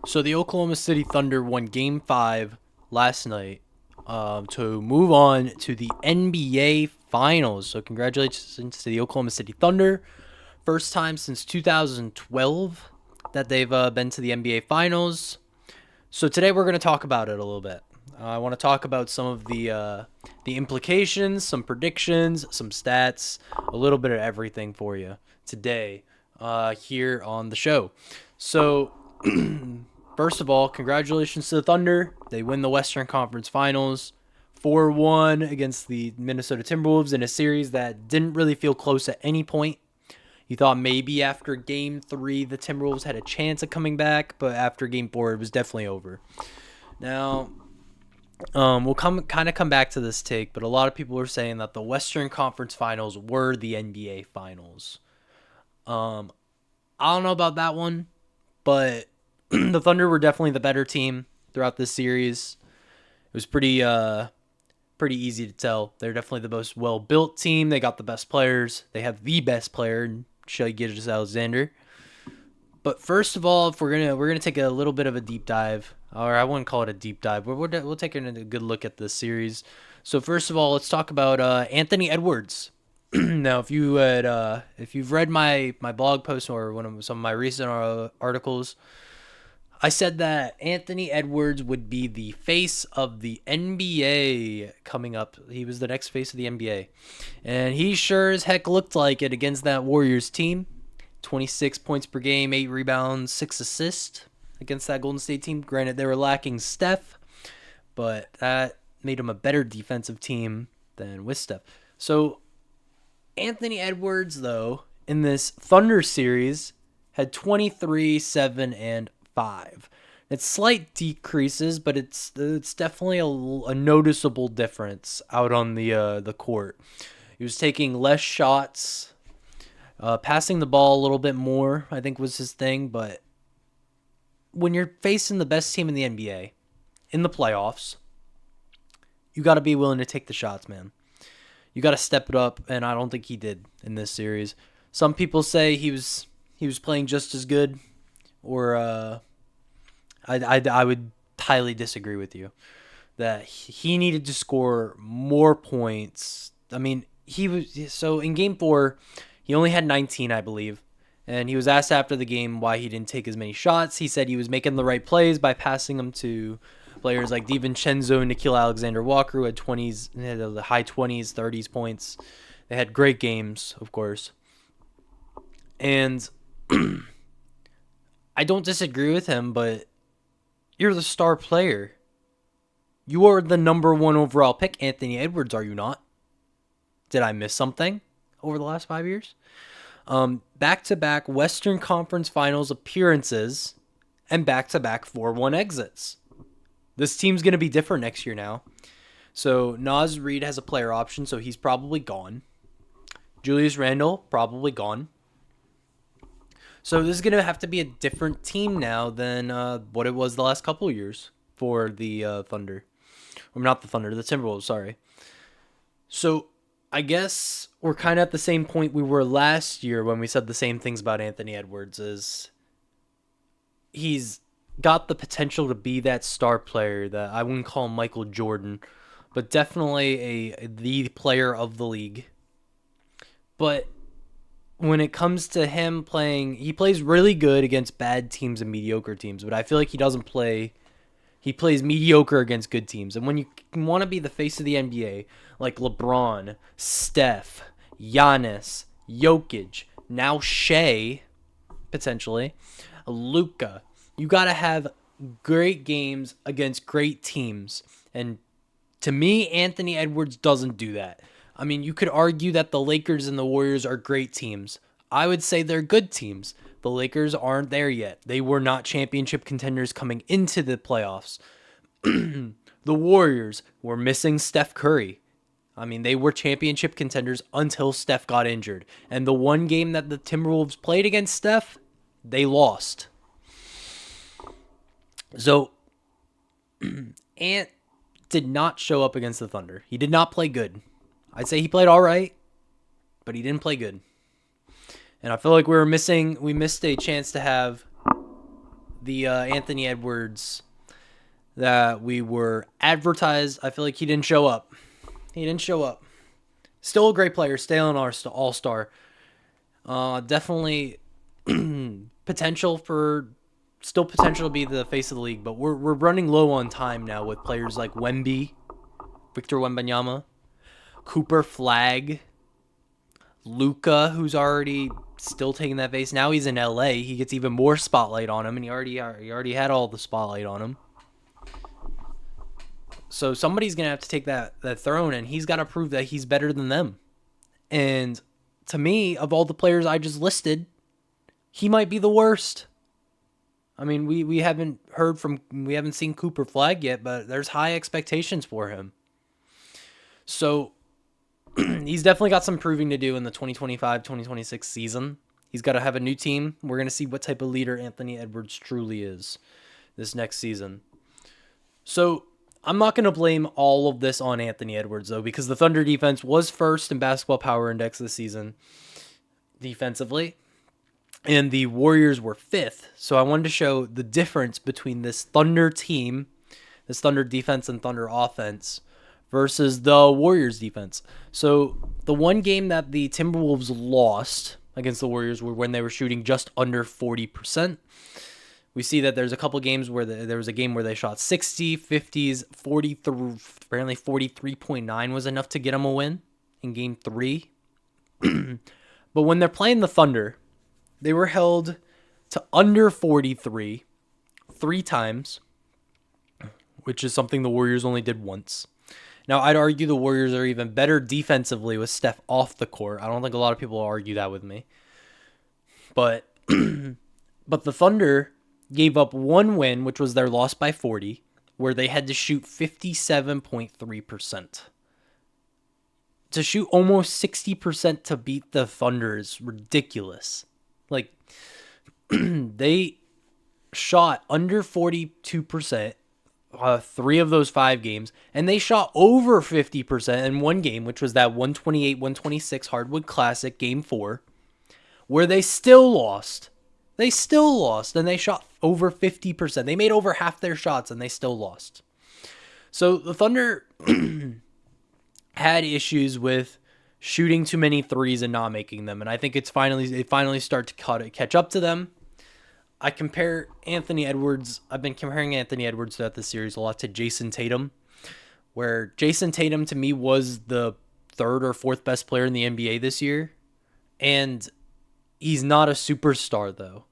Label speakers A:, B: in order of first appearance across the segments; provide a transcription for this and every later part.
A: So the Oklahoma City Thunder won Game 5 last night to move on to the NBA Finals. So congratulations to the Oklahoma City Thunder. First time since 2012 that they've been to the NBA Finals. So today we're going to talk about it a little bit. I want to talk about some of the implications, some predictions, some stats, a little bit of everything for you today here on the show. So first of all, congratulations to the Thunder. They win the Western Conference Finals 4-1 against the Minnesota Timberwolves in a series that didn't really feel close at any point. You thought maybe after Game 3 the Timberwolves had a chance of coming back, but after Game 4 it was definitely over. Now, we'll come back to this take, but a lot of people are saying that the Western Conference Finals were the NBA Finals. I don't know about that one, but the Thunder were definitely the better team throughout this series. It was pretty easy to tell. They're definitely the most well-built team. They got the best players. They have the best player, Shai Gilgeous-Alexander. But first of all, if we're gonna take a little bit of a deep dive, or I wouldn't call it a deep dive, but we'll take a good look at this series. So first of all, let's talk about Anthony Edwards. Now, if you've read my blog post or some of my recent articles, I said that Anthony Edwards would be the face of the NBA coming up. He was the next face of the NBA. And he sure as heck looked like it against that Warriors team. 26 points per game, 8 rebounds, 6 assists against that Golden State team. Granted, they were lacking Steph, but that made them a better defensive team than with Steph. So Anthony Edwards, though, in this Thunder series, had 23, 7, and 5. It's slight decreases, but it's definitely a noticeable difference out on the court. He was taking less shots, passing the ball a little bit more, I think was his thing. But when you're facing the best team in the NBA in the playoffs, you got to be willing to take the shots, man. You got to step it up, and I don't think he did in this series. Some people say he was playing just as good, or I would highly disagree with you that he needed to score more points. I mean, in Game 4, he only had 19, I believe, and he was asked after the game why he didn't take as many shots. He said he was making the right plays by passing them to players like DiVincenzo, Nickeil Alexander-Walker, who had the high 20s, 30s points. They had great games, of course. And I don't disagree with him, but you're the star player. You are the number 1 overall pick, Anthony Edwards, are you not? Did I miss something over the last 5 years? Back-to-back Western Conference Finals appearances and back-to-back 4-1 exits. This team's going to be different next year now. So Naz Reid has a player option, so he's probably gone. Julius Randle, probably gone. So this is going to have to be a different team now than what it was the last couple of years for the Thunder. Or not the Thunder, the Timberwolves, sorry. So I guess we're kind of at the same point we were last year when we said the same things about Anthony Edwards. Is he's got the potential to be that star player that I wouldn't call him Michael Jordan, but definitely the player of the league. But when it comes to him playing, he plays really good against bad teams and mediocre teams, but I feel like he plays mediocre against good teams. And when you want to be the face of the NBA, like LeBron, Steph, Giannis, Jokic, now Shea, potentially, Luka, you got to have great games against great teams. And to me, Anthony Edwards doesn't do that. I mean, you could argue that the Lakers and the Warriors are great teams. I would say they're good teams. The Lakers aren't there yet. They were not championship contenders coming into the playoffs. The Warriors were missing Steph Curry. I mean, they were championship contenders until Steph got injured. And the one game that the Timberwolves played against Steph, they lost. So, Ant did not show up against the Thunder. He did not play good. I'd say he played all right, but he didn't play good. And I feel like we missed a chance to have the Anthony Edwards that we were advertised. I feel like he didn't show up. He didn't show up. Still a great player. Still an all-star. Definitely potential to be the face of the league, but we're running low on time now with players like Victor Wembanyama, Cooper Flag, Luka, who's already still taking that face. Now he's in LA. He gets even more spotlight on him, and he already had all the spotlight on him. So somebody's gonna have to take that throne, and he's got to prove that he's better than them. And to me, of all the players I just listed, he might be the worst. I mean, we haven't seen Cooper Flag yet, but there's high expectations for him. So he's definitely got some proving to do in the 2025-2026 season. He's got to have a new team. We're going to see what type of leader Anthony Edwards truly is this next season. So I'm not going to blame all of this on Anthony Edwards, though, because the Thunder defense was first in basketball power index this season defensively, and the Warriors were fifth. So I wanted to show the difference between this Thunder team, this Thunder defense and Thunder offense, versus the Warriors defense. So the one game that the Timberwolves lost against the Warriors were when they were shooting just under 40%. We see that there's a couple games where there was a game where they shot 60, 50s, 43, apparently 43.9 was enough to get them a win in game 3. But when they're playing the Thunder, they were held to under 43 3 times, which is something the Warriors only did once. Now, I'd argue the Warriors are even better defensively with Steph off the court. I don't think a lot of people will argue that with me. But the Thunder gave up one win, which was their loss by 40, where they had to shoot 57.3%. To shoot almost 60% to beat the Thunder is ridiculous. Like, they shot under 42%. 3 of those 5 games, and they shot over 50% in one game, which was that 128-126 Hardwood Classic Game 4, where they still lost. They still lost, and they shot over 50%. They made over half their shots, and they still lost. So the Thunder had issues with shooting too many threes and not making them, and I think it finally start to catch up to them. I've been comparing Anthony Edwards throughout the series a lot to Jason Tatum, where Jason Tatum to me was the 3rd or 4th best player in the NBA this year. And he's not a superstar, though,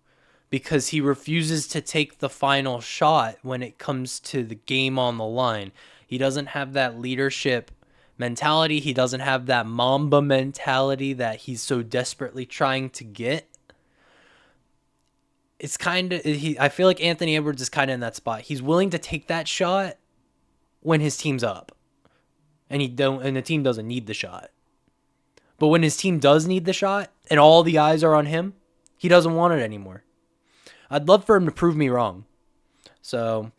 A: because he refuses to take the final shot when it comes to the game on the line. He doesn't have that leadership mentality. He doesn't have that Mamba mentality that he's so desperately trying to get. It's I feel like Anthony Edwards is kind of in that spot. He's willing to take that shot when his team's up, and the team doesn't need the shot. But when his team does need the shot and all the eyes are on him, he doesn't want it anymore. I'd love for him to prove me wrong. So,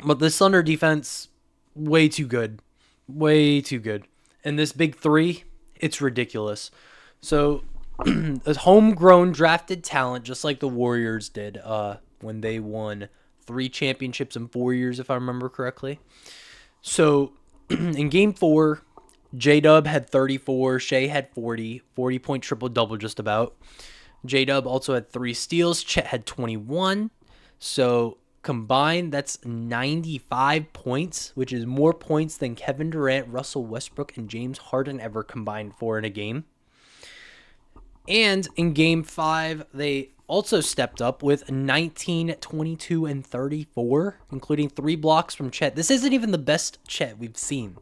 A: but the Thunder defense, way too good. Way too good. And this big 3, it's ridiculous. So a homegrown drafted talent, just like the Warriors did when they won 3 championships in 4 years, if I remember correctly. So in game 4, J-Dub had 34, Shea had 40-point triple-double just about. J-Dub also had 3 steals, Chet had 21. So combined, that's 95 points, which is more points than Kevin Durant, Russell Westbrook, and James Harden ever combined for in a game. And in game 5, they also stepped up with 19, 22, and 34, including 3 blocks from Chet. This isn't even the best Chet we've seen.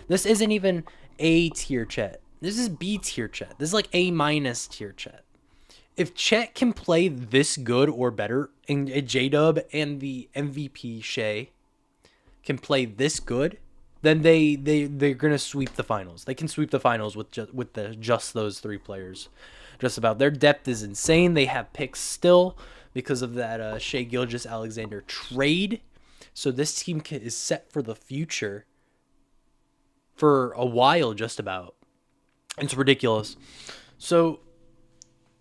A: This isn't even A-tier Chet. This is B-tier Chet. This is like A- tier Chet. If Chet can play this good or better, and J-Dub and the MVP Shea can play this good, then they're gonna sweep the finals. They can sweep the finals with just those 3 players. Just about. Their depth is insane. They have picks still because of that Shea Gilgeous-Alexander trade. So this team is set for the future for a while, just about. It's ridiculous. So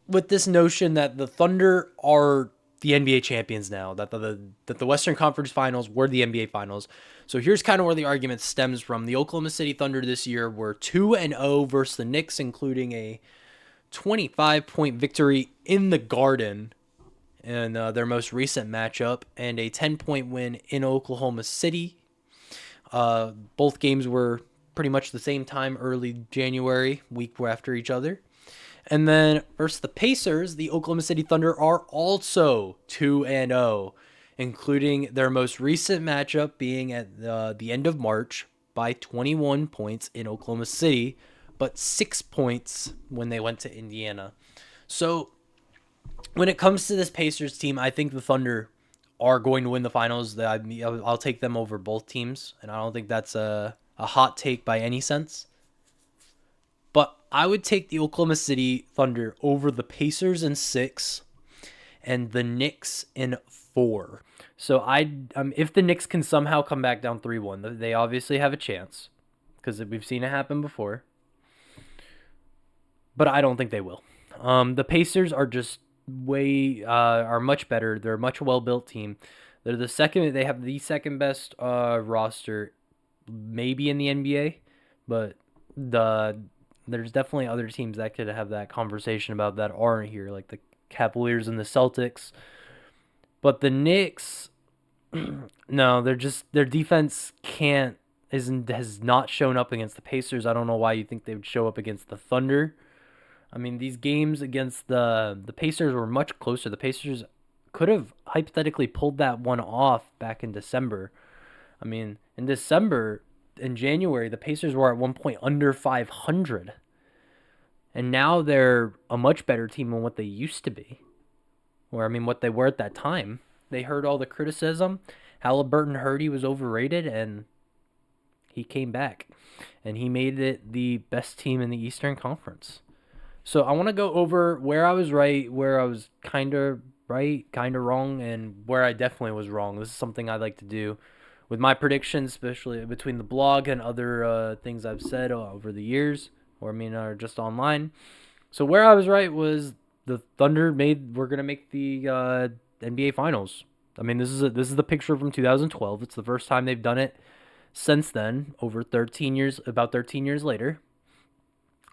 A: with this notion that the Thunder are the NBA champions now. That the Western Conference Finals were the NBA Finals. So here's kind of where the argument stems from. The Oklahoma City Thunder this year were 2-0 versus the Knicks, including a 25-point victory in the Garden in their most recent matchup, and a 10-point win in Oklahoma City. Both games were pretty much the same time, early January, week after each other. And then versus the Pacers, the Oklahoma City Thunder are also 2-0, including their most recent matchup being at the end of March by 21 points in Oklahoma City, but 6 points when they went to Indiana. So when it comes to this Pacers team, I think the Thunder are going to win the finals. I'll take them over both teams, and I don't think that's a hot take by any sense. But I would take the Oklahoma City Thunder over the Pacers in 6 and the Knicks in 4. So if the Knicks can somehow come back down 3-1, they obviously have a chance because we've seen it happen before. But I don't think they will. The Pacers are just are much better. They're a much well-built team. They have the second best roster maybe in the NBA, but there's definitely other teams that could have that conversation about that aren't here, like the Cavaliers and the Celtics. But the Knicks, no, their defense has not shown up against the Pacers. I don't know why you think they would show up against the Thunder. I mean, these games against the Pacers were much closer. The Pacers could have hypothetically pulled that one off back in December. I mean, in January, the Pacers were at one point under 500. And now they're a much better team than what they used to be. What they were at that time. They heard all the criticism. Halliburton heard he was overrated, and he came back. And he made it the best team in the Eastern Conference. So I want to go over where I was right, where I was kind of right, kind of wrong, and where I definitely was wrong. This is something I like to do with my predictions, especially between the blog and other things I've said over the years, or just online. So where I was right was the Thunder we're gonna make the NBA Finals. I mean, this is the picture from 2012. It's the first time they've done it since then, about 13 years later.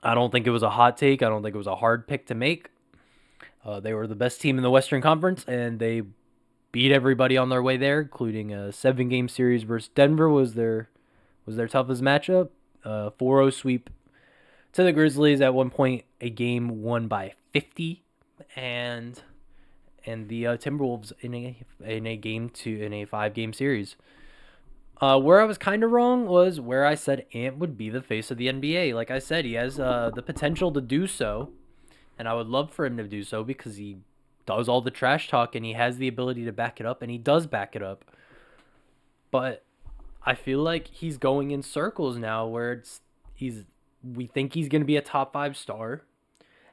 A: I don't think it was a hot take. I don't think it was a hard pick to make. They were the best team in the Western Conference, and they beat everybody on their way there, including a 7-game series versus Denver was their toughest matchup. 4-0 sweep to the Grizzlies at one point, a game won by 50, and the Timberwolves in a 5-game series. Where I was kind of wrong was where I said Ant would be the face of the NBA. Like I said, he has the potential to do so, and I would love for him to do so because he does all the trash talk and he has the ability to back it up, and he does back it up. But I feel like he's going in circles now where we think he's going to be a top 5 star,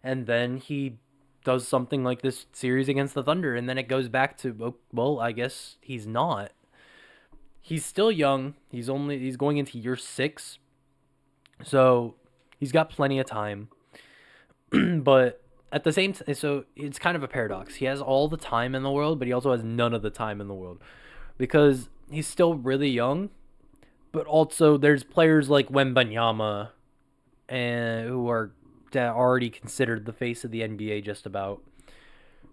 A: and then he does something like this series against the Thunder, and then it goes back to, well, I guess he's not. He's still young. He's going into year 6. So he's got plenty of time. But at the same time, so it's kind of a paradox. He has all the time in the world, but he also has none of the time in the world. Because he's still really young, but also there's players like Wembanyama who are already considered the face of the NBA just about,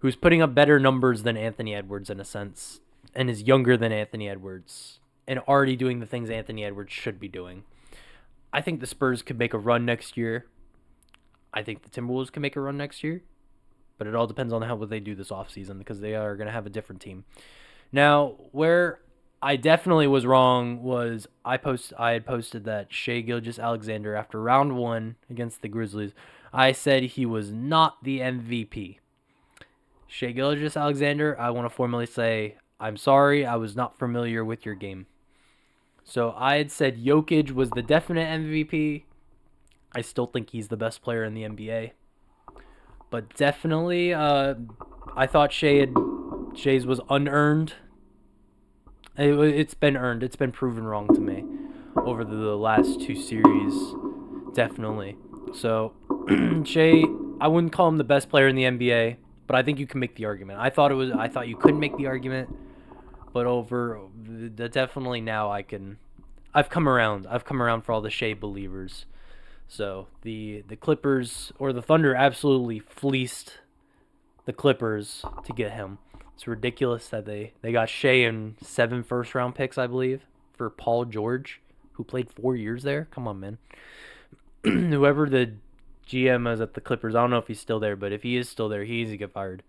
A: who's putting up better numbers than Anthony Edwards in a sense, and is younger than Anthony Edwards, and already doing the things Anthony Edwards should be doing. I think the Spurs could make a run next year. I think the Timberwolves can make a run next year. But it all depends on what they do this offseason, because they are going to have a different team. Now, where I definitely was wrong was I had posted that Shai Gilgeous-Alexander, after round 1 against the Grizzlies, I said he was not the MVP. Shai Gilgeous-Alexander, I want to formally say, I'm sorry, I was not familiar with your game. So I had said Jokic was the definite MVP. I still think he's the best player in the NBA. But definitely, I thought Shai's was unearned. It's been earned. It's been proven wrong to me over the last 2 series. Definitely. So, Shai, I wouldn't call him the best player in the NBA, but I think you can make the argument. I thought you couldn't make the argument, but definitely now I've come around. I've come around for all the Shea believers. So the Clippers or the Thunder absolutely fleeced the Clippers to get him. It's ridiculous that they got Shea and 7 first-round picks, I believe, for Paul George, who played 4 years there. Come on, man. Whoever the GM is at the Clippers, I don't know if he's still there, but if he is still there, he needs to get fired.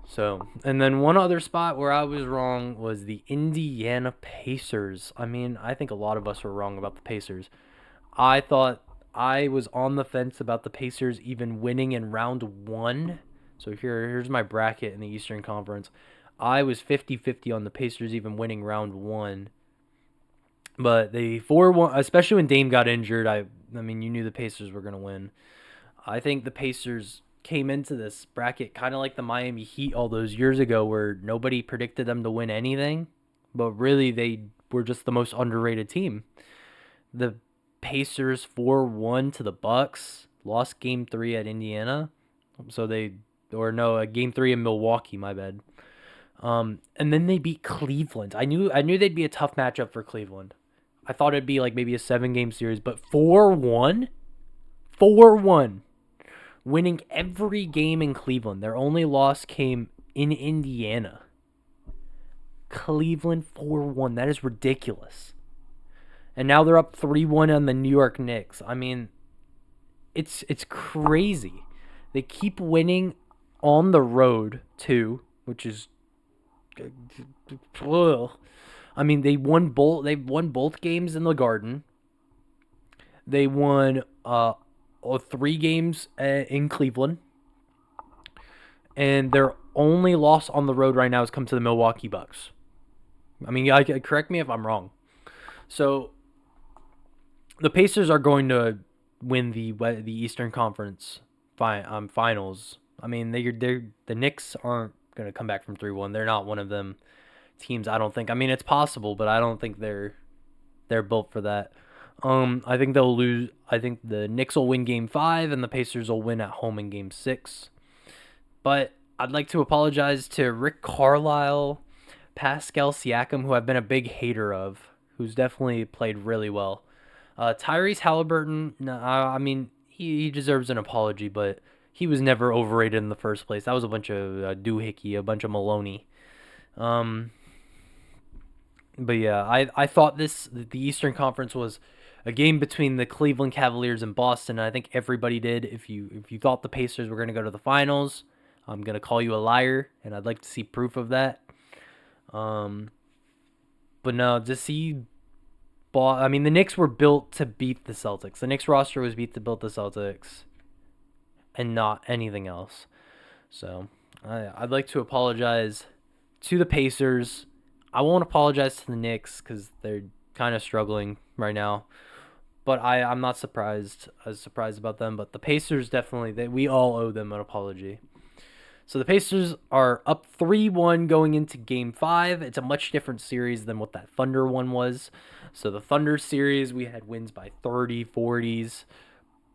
A: So, and then one other spot where I was wrong was the Indiana Pacers. I mean, I think a lot of us were wrong about the Pacers. I thought I was on the fence about the Pacers even winning in round 1. So here's my bracket in the Eastern Conference. I was 50-50 on the Pacers even winning round 1. But the 4-1, especially when Dame got injured, I mean, you knew the Pacers were going to win. I think the Pacers came into this bracket kind of like the Miami Heat all those years ago where nobody predicted them to win anything, but really they were just the most underrated team. The Pacers 4-1 to the Bucks, lost game 3 at Indiana. So game 3 in Milwaukee, my bad. And then they beat Cleveland. I knew they'd be a tough matchup for Cleveland. I thought it'd be like maybe a 7-game series, but 4-1? 4-1. Winning every game in Cleveland. Their only loss came in Indiana. Cleveland 4-1. That is ridiculous. And now they're up 3-1 on the New York Knicks. I mean, it's crazy. They keep winning on the road too, which is I mean, they've won both games in the Garden. They won 3 games in Cleveland. And their only loss on the road right now has come to the Milwaukee Bucks. I mean, correct me if I'm wrong. So the Pacers are going to win the Eastern Conference finals. I mean, the Knicks aren't going to come back from 3-1. They're not one of them teams, I don't think. I mean, it's possible, but I don't think they're built for that. I think they'll lose. I think the Knicks will win game 5 and the Pacers will win at home in game 6. But I'd like to apologize to Rick Carlisle, Pascal Siakam, who I've been a big hater of, who's definitely played really well. Tyrese Halliburton, I mean, he deserves an apology, but he was never overrated in the first place. That was a bunch of doohickey, a bunch of Maloney. But yeah, I thought the Eastern Conference was a game between the Cleveland Cavaliers and Boston, and I think everybody did. If you thought the Pacers were going to go to the finals, I'm going to call you a liar, and I'd like to see proof of that. But no, to see I mean, the Knicks were built to beat the Celtics. The Knicks roster was built to the Celtics and not anything else. So I'd like to apologize to the Pacers. I won't apologize to the Knicks because they're kind of struggling right now. But I'm not surprised. I was surprised about them. But the Pacers definitely, we all owe them an apology. So the Pacers are up 3-1 going into Game 5. It's a much different series than what that Thunder one was. So the Thunder series, we had wins by 30, 40s.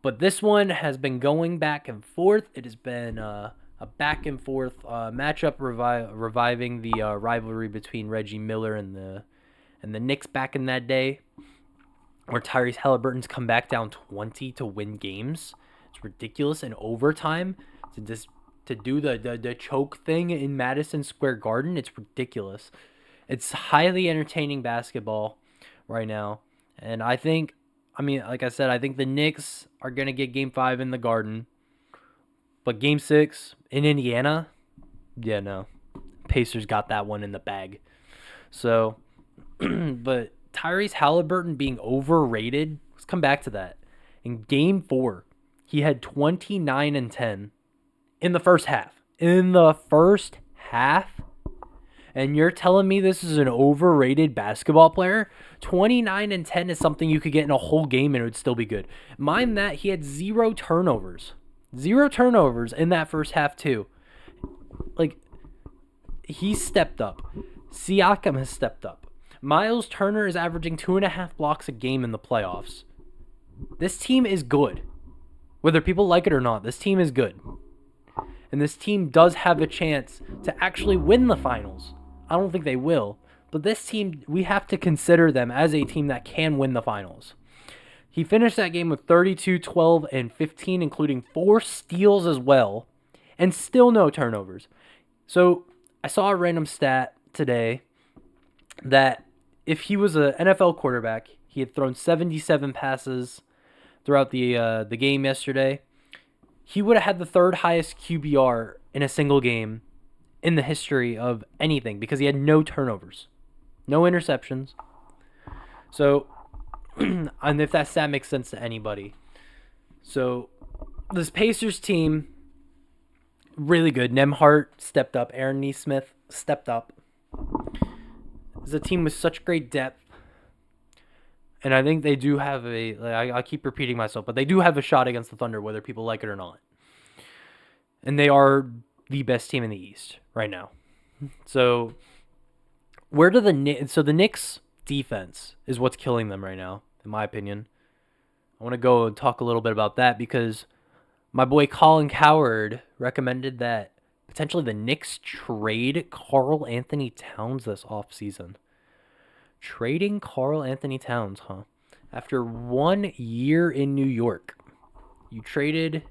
A: But this one has been going back and forth. It has been a back and forth matchup reviving the rivalry between Reggie Miller and the Knicks back in that day, where Tyrese Halliburton's come back down 20 to win games. It's ridiculous. In overtime to do the choke thing in Madison Square Garden, it's ridiculous. It's highly entertaining basketball right now. And I think, like I said, I think the Knicks are going to get Game 5 in the Garden. But Game 6 in Indiana, yeah, no. Pacers got that one in the bag. So, but Tyrese Halliburton being overrated, let's come back to that. In Game 4, he had 29 and 10 in the first half. In the first half? And you're telling me this is an overrated basketball player? 29 and 10 is something you could get in a whole game and it would still be good. Mind that he had 0 turnovers. 0 turnovers in that first half too. Like, he stepped up. Siakam has stepped up. Miles Turner is averaging 2.5 blocks a game in the playoffs. This team is good. Whether people like it or not, this team is good. And this team does have a chance to actually win the finals. I don't think they will. But this team, we have to consider them as a team that can win the finals. He finished that game with 32, 12, and 15, including 4 steals as well, and still no turnovers. So I saw a random stat today that if he was an NFL quarterback, he had thrown 77 passes throughout the game yesterday. He would have had the third highest QBR in a single game in the history of anything because he had no turnovers, no interceptions. So, and if that stat makes sense to anybody. So, this Pacers team, really good. Nemhart stepped up. Aaron Nesmith stepped up. It's a team with such great depth. And I think they do have I keep repeating myself, but they do have a shot against the Thunder, whether people like it or not. And they are the best team in the East right now. So, the Knicks defense is what's killing them right now, in my opinion. I want to go and talk a little bit about that because my boy Colin Cowherd recommended that potentially the Knicks trade Karl Anthony Towns this offseason. Trading Karl Anthony Towns, huh? After 1 year in New York, you traded,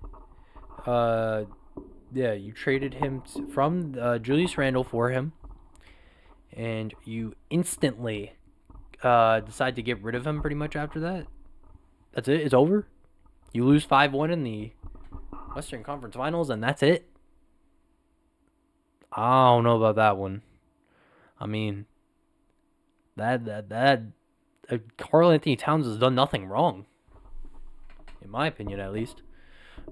A: you traded him from Julius Randle for him, and you instantly decide to get rid of him pretty much after that. That's it. It's over. You lose 5-1 in the Western Conference Finals, and that's it. I don't know about that one. I mean, Karl Anthony Towns has done nothing wrong, in my opinion, at least.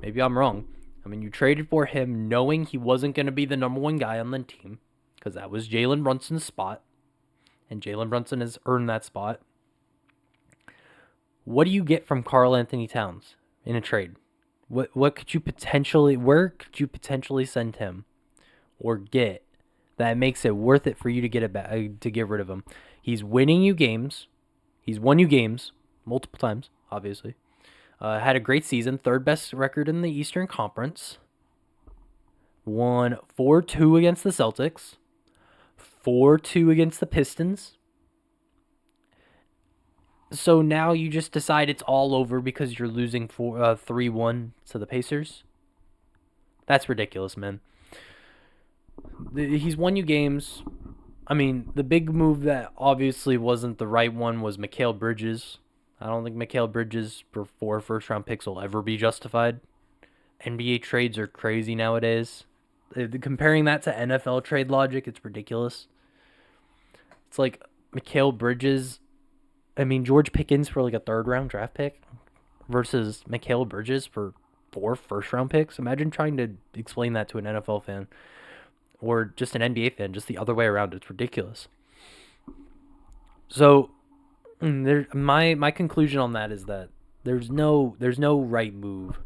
A: Maybe I'm wrong. I mean, you traded for him knowing he wasn't going to be the number one guy on the team because that was Jalen Brunson's spot, and Jalen Brunson has earned that spot. What do you get from Karl Anthony Towns in a trade? Where could you potentially send him or get that makes it worth it for you to get rid of him? He's winning you games. He's won you games multiple times, obviously. Had a great season, third best record in the Eastern Conference. Won 4-2 against the Celtics, 4-2 against the Pistons. So now you just decide it's all over because you're losing 3-1 to the Pacers? That's ridiculous, man. He's won you games. I mean, the big move that obviously wasn't the right one was Mikal Bridges. I don't think Mikal Bridges for 4 first-round picks will ever be justified. NBA trades are crazy nowadays. Comparing that to NFL trade logic, it's ridiculous. It's like Mikal Bridges, George Pickens for like a third-round draft pick versus Mikal Bridges for 4 first-round picks. Imagine trying to explain that to an NFL fan. Or just an NBA fan, just the other way around. It's ridiculous. So, my conclusion on that is that there's no right move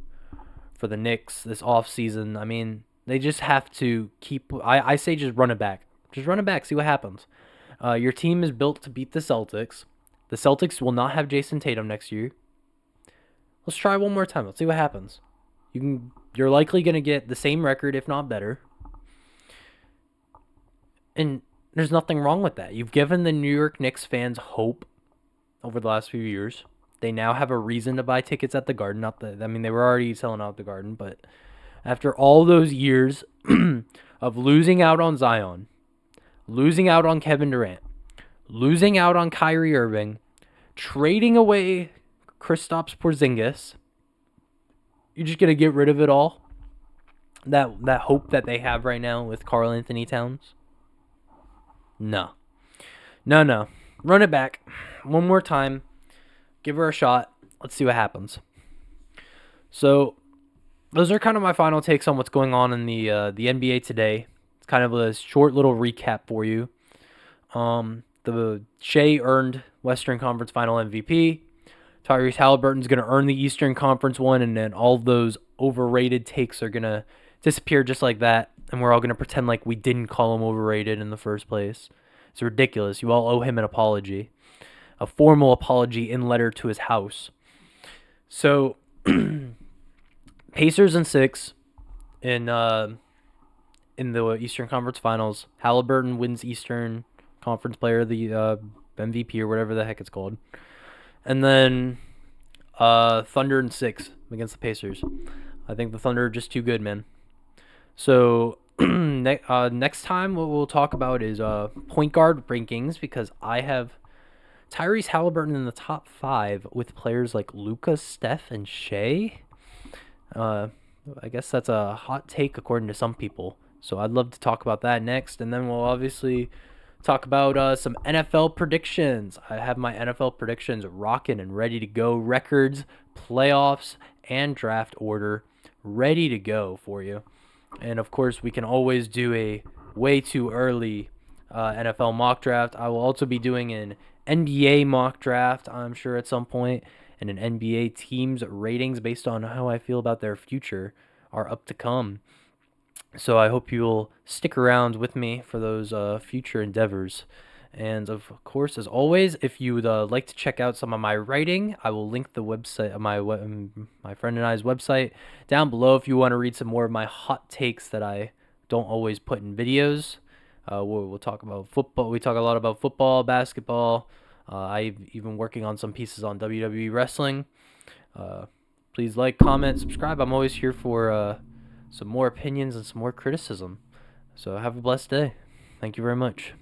A: for the Knicks this offseason. I mean, they just have to keep. I say just run it back. Just run it back. See what happens. Your team is built to beat the Celtics. The Celtics will not have Jason Tatum next year. Let's try one more time. Let's see what happens. You're likely going to get the same record, if not better. And there's nothing wrong with that. You've given the New York Knicks fans hope over the last few years. They now have a reason to buy tickets at the Garden. They were already selling out the Garden, but after all those years of losing out on Zion, losing out on Kevin Durant, losing out on Kyrie Irving, trading away Kristaps Porzingis, you're just going to get rid of it all? That hope that they have right now with Karl Anthony Towns? No. Run it back. One more time. Give her a shot. Let's see what happens. So, those are kind of my final takes on what's going on in the NBA today. It's kind of a short little recap for you. The Shea earned Western Conference Final MVP. Tyrese Halliburton's going to earn the Eastern Conference one, and then all those overrated takes are going to disappear just like that, and we're all going to pretend like we didn't call him overrated in the first place. It's ridiculous. You all owe him an apology, a formal apology in letter to his house. So, Pacers in 6, and in the Eastern Conference Finals. Halliburton wins Eastern Conference Player of the MVP or whatever the heck it's called. And then Thunder in 6 against the Pacers. I think the Thunder are just too good, man. So next time what we'll talk about is point guard rankings, because I have Tyrese Halliburton in the top 5 with players like Luka, Steph, and Shea. Uh, I guess that's a hot take according to some people. So I'd love to talk about that next, and then we'll obviously talk about some NFL predictions. I have my NFL predictions rocking and ready to go. Records, playoffs, and draft order ready to go for you. And of course, we can always do a way too early NFL mock draft. I will also be doing an NBA mock draft, I'm sure, at some point, and an NBA team's ratings based on how I feel about their future are up to come. So I hope you'll stick around with me for those future endeavors. And of course, as always, if you would like to check out some of my writing, I will link the website, my friend and I's website, down below if you want to read some more of my hot takes that I don't always put in videos. We'll talk about football. We talk a lot about football, basketball. I'm even working on some pieces on WWE wrestling. Please like, comment, subscribe. I'm always here for some more opinions and some more criticism. So have a blessed day. Thank you very much.